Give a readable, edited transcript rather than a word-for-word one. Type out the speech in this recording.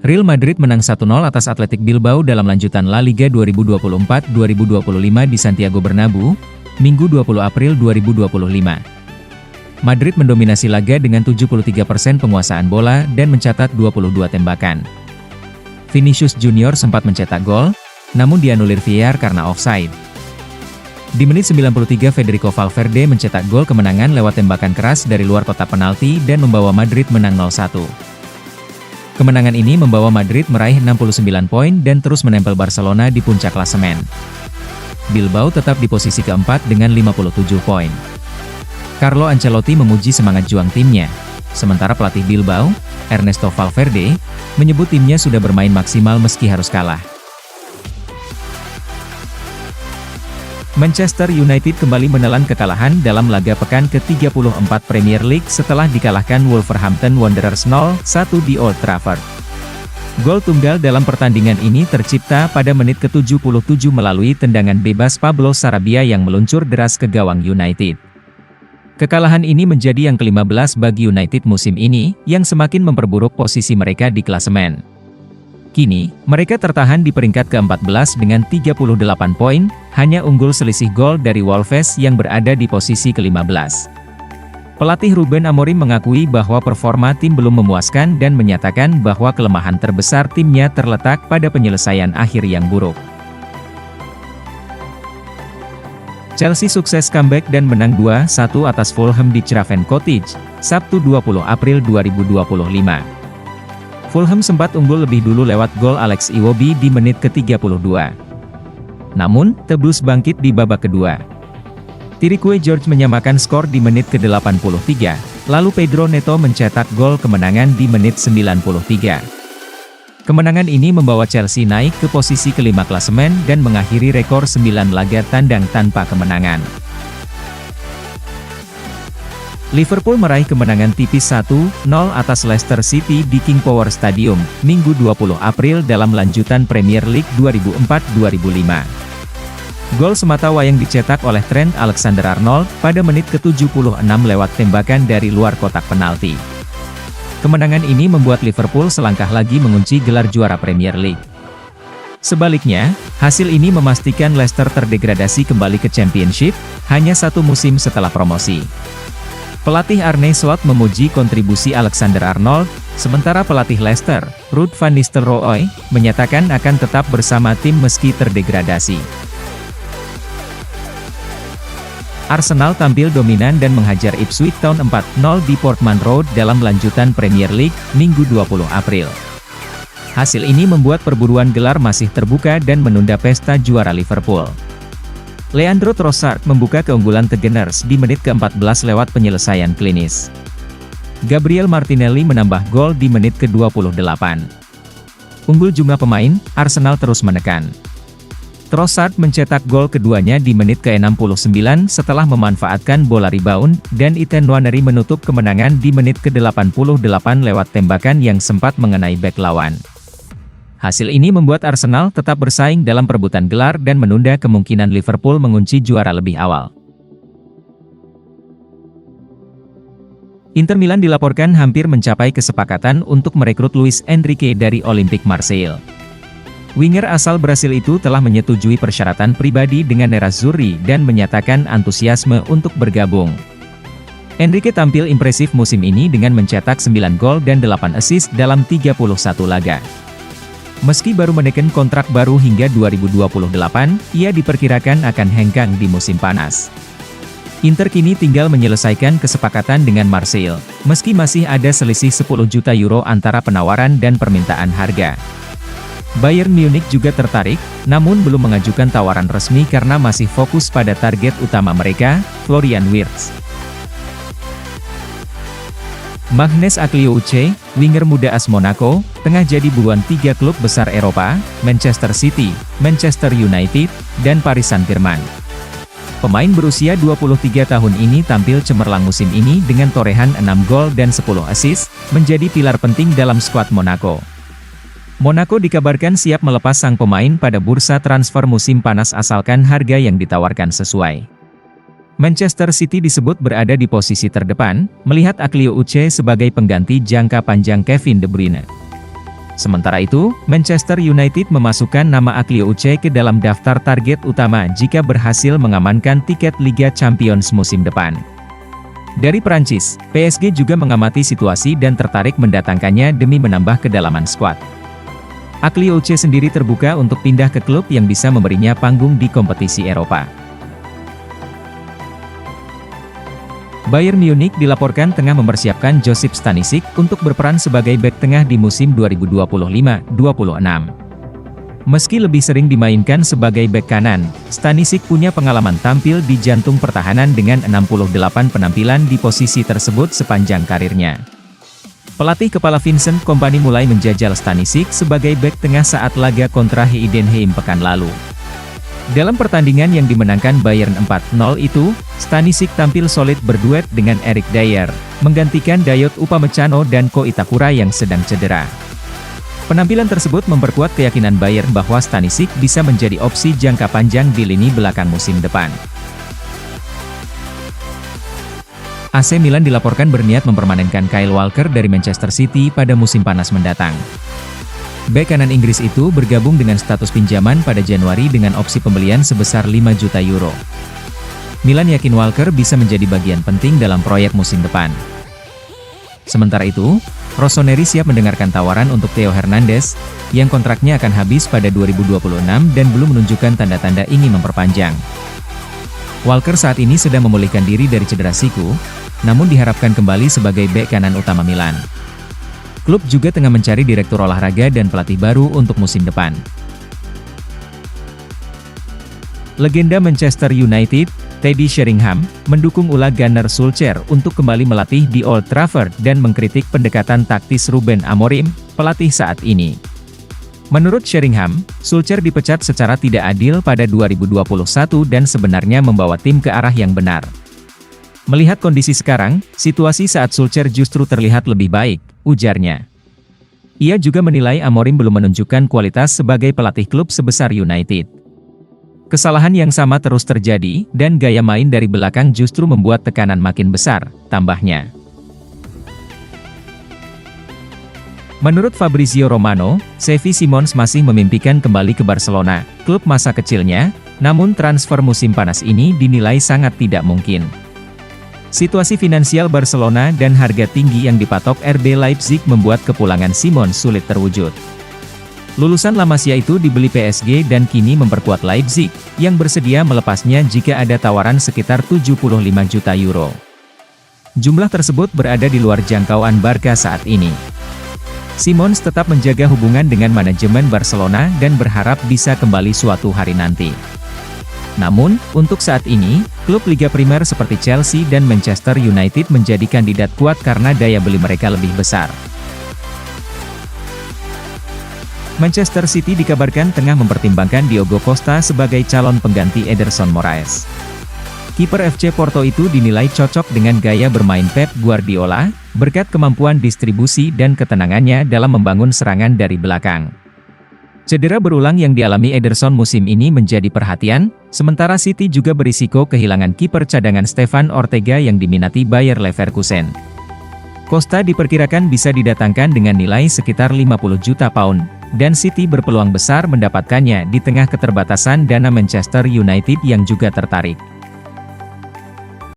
Real Madrid menang 1-0 atas Athletic Bilbao dalam lanjutan La Liga 2024-2025 di Santiago Bernabeu, Minggu 20 April 2025. Madrid mendominasi laga dengan 73% penguasaan bola dan mencatat 22 tembakan. Vinicius Junior sempat mencetak gol, namun dianulir VAR karena offside. Di menit 93 Federico Valverde mencetak gol kemenangan lewat tembakan keras dari luar kotak penalti dan membawa Madrid menang 0-1. Kemenangan ini membawa Madrid meraih 69 poin dan terus menempel Barcelona di puncak klasemen. Bilbao tetap di posisi keempat dengan 57 poin. Carlo Ancelotti memuji semangat juang timnya, sementara pelatih Bilbao, Ernesto Valverde, menyebut timnya sudah bermain maksimal meski harus kalah. Manchester United kembali menelan kekalahan dalam laga pekan ke-34 Premier League setelah dikalahkan Wolverhampton Wanderers 0-1 di Old Trafford. Gol tunggal dalam pertandingan ini tercipta pada menit ke-77 melalui tendangan bebas Pablo Sarabia yang meluncur deras ke gawang United. Kekalahan ini menjadi yang ke-15 bagi United musim ini, yang semakin memperburuk posisi mereka di klasemen. Kini, mereka tertahan di peringkat ke-14 dengan 38 poin, hanya unggul selisih gol dari Wolves yang berada di posisi ke-15. Pelatih Ruben Amorim mengakui bahwa performa tim belum memuaskan dan menyatakan bahwa kelemahan terbesar timnya terletak pada penyelesaian akhir yang buruk. Chelsea sukses comeback dan menang 2-1 atas Fulham di Craven Cottage, Sabtu 20 April 2025. Fulham sempat unggul lebih dulu lewat gol Alex Iwobi di menit ke-32. Namun, The Blues bangkit di babak kedua. Tirique George menyamakan skor di menit ke-83, lalu Pedro Neto mencetak gol kemenangan di menit 93. Kemenangan ini membawa Chelsea naik ke posisi kelima klasemen dan mengakhiri rekor 9 laga tandang tanpa kemenangan. Liverpool meraih kemenangan tipis 1-0 atas Leicester City di King Power Stadium, Minggu 20 April dalam lanjutan Premier League 2004-2005. Gol semata wayang dicetak oleh Trent Alexander-Arnold pada menit ke-76 lewat tembakan dari luar kotak penalti. Kemenangan ini membuat Liverpool selangkah lagi mengunci gelar juara Premier League. Sebaliknya, hasil ini memastikan Leicester terdegradasi kembali ke Championship, hanya satu musim setelah promosi. Pelatih Arne Slot memuji kontribusi Alexander-Arnold, sementara pelatih Leicester, Ruud van Nistelrooy, menyatakan akan tetap bersama tim meski terdegradasi. Arsenal tampil dominan dan menghajar Ipswich Town 4-0 di Portman Road dalam lanjutan Premier League, Minggu 20 April. Hasil ini membuat perburuan gelar masih terbuka dan menunda pesta juara Liverpool. Leandro Trossard membuka keunggulan The Gunners di menit ke-14 lewat penyelesaian klinis. Gabriel Martinelli menambah gol di menit ke-28. Unggul jumlah pemain, Arsenal terus menekan. Trossard mencetak gol keduanya di menit ke-69 setelah memanfaatkan bola rebound, dan Ethan Nwaneri menutup kemenangan di menit ke-88 lewat tembakan yang sempat mengenai bek lawan. Hasil ini membuat Arsenal tetap bersaing dalam perebutan gelar dan menunda kemungkinan Liverpool mengunci juara lebih awal. Inter Milan dilaporkan hampir mencapai kesepakatan untuk merekrut Luis Enrique dari Olympique Marseille. Winger asal Brasil itu telah menyetujui persyaratan pribadi dengan Nerazzurri dan menyatakan antusiasme untuk bergabung. Enrique tampil impresif musim ini dengan mencetak 9 gol dan 8 assist dalam 31 laga. Meski baru menekan kontrak baru hingga 2028, ia diperkirakan akan hengkang di musim panas. Inter kini tinggal menyelesaikan kesepakatan dengan Marseille, meski masih ada selisih 10 juta euro antara penawaran dan permintaan harga. Bayern Munich juga tertarik, namun belum mengajukan tawaran resmi karena masih fokus pada target utama mereka, Florian Wirtz. Magnus Aklioche, winger muda AS Monaco, tengah jadi buruan 3 klub besar Eropa, Manchester City, Manchester United, dan Paris Saint-Germain. Pemain berusia 23 tahun ini tampil cemerlang musim ini dengan torehan 6 gol dan 10 assist, menjadi pilar penting dalam skuad Monaco. Monaco dikabarkan siap melepas sang pemain pada bursa transfer musim panas asalkan harga yang ditawarkan sesuai. Manchester City disebut berada di posisi terdepan, melihat Aklioche sebagai pengganti jangka panjang Kevin De Bruyne. Sementara itu, Manchester United memasukkan nama Aklio Uche ke dalam daftar target utama jika berhasil mengamankan tiket Liga Champions musim depan. Dari Perancis, PSG juga mengamati situasi dan tertarik mendatangkannya demi menambah kedalaman skuad. Aklio Uche sendiri terbuka untuk pindah ke klub yang bisa memberinya panggung di kompetisi Eropa. Bayern Munich dilaporkan tengah mempersiapkan Josip Stanisic untuk berperan sebagai bek tengah di musim 2025-26. Meski lebih sering dimainkan sebagai bek kanan, Stanisic punya pengalaman tampil di jantung pertahanan dengan 68 penampilan di posisi tersebut sepanjang karirnya. Pelatih kepala Vincent Kompany mulai menjajal Stanisic sebagai bek tengah saat laga kontra Heidenheim pekan lalu. Dalam pertandingan yang dimenangkan Bayern 4-0 itu, Stanisic tampil solid berduet dengan Eric Dier, menggantikan Dayot Upamecano dan Ko Itakura yang sedang cedera. Penampilan tersebut memperkuat keyakinan Bayern bahwa Stanisic bisa menjadi opsi jangka panjang di lini belakang musim depan. AC Milan dilaporkan berniat mempermanenkan Kyle Walker dari Manchester City pada musim panas mendatang. Bek kanan Inggris itu bergabung dengan status pinjaman pada Januari dengan opsi pembelian sebesar 5 juta euro. Milan yakin Walker bisa menjadi bagian penting dalam proyek musim depan. Sementara itu, Rossoneri siap mendengarkan tawaran untuk Theo Hernandez, yang kontraknya akan habis pada 2026 dan belum menunjukkan tanda-tanda ingin memperpanjang. Walker saat ini sedang memulihkan diri dari cedera siku, namun diharapkan kembali sebagai bek kanan utama Milan. Klub juga tengah mencari direktur olahraga dan pelatih baru untuk musim depan. Legenda Manchester United, Teddy Sheringham, mendukung Ole Gunnar Solskjaer untuk kembali melatih di Old Trafford dan mengkritik pendekatan taktis Ruben Amorim, pelatih saat ini. Menurut Sheringham, Solskjaer dipecat secara tidak adil pada 2021 dan sebenarnya membawa tim ke arah yang benar. Melihat kondisi sekarang, situasi saat Solskjaer justru terlihat lebih baik, ujarnya. Ia juga menilai Amorim belum menunjukkan kualitas sebagai pelatih klub sebesar United. Kesalahan yang sama terus terjadi, dan gaya main dari belakang justru membuat tekanan makin besar, tambahnya. Menurut Fabrizio Romano, Xavi Simons masih memimpikan kembali ke Barcelona, klub masa kecilnya, namun transfer musim panas ini dinilai sangat tidak mungkin. Situasi finansial Barcelona dan harga tinggi yang dipatok RB Leipzig membuat kepulangan Simons sulit terwujud. Lulusan La Masia itu dibeli PSG dan kini memperkuat Leipzig, yang bersedia melepasnya jika ada tawaran sekitar 75 juta euro. Jumlah tersebut berada di luar jangkauan Barca saat ini. Simons tetap menjaga hubungan dengan manajemen Barcelona dan berharap bisa kembali suatu hari nanti. Namun, untuk saat ini, klub Liga Primer seperti Chelsea dan Manchester United menjadi kandidat kuat karena daya beli mereka lebih besar. Manchester City dikabarkan tengah mempertimbangkan Diogo Costa sebagai calon pengganti Ederson Moraes. Kiper FC Porto itu dinilai cocok dengan gaya bermain Pep Guardiola, berkat kemampuan distribusi dan ketenangannya dalam membangun serangan dari belakang. Cedera berulang yang dialami Ederson musim ini menjadi perhatian, sementara City juga berisiko kehilangan kiper cadangan Stefan Ortega yang diminati Bayer Leverkusen. Costa diperkirakan bisa didatangkan dengan nilai sekitar 50 juta pound, dan City berpeluang besar mendapatkannya di tengah keterbatasan dana Manchester United yang juga tertarik.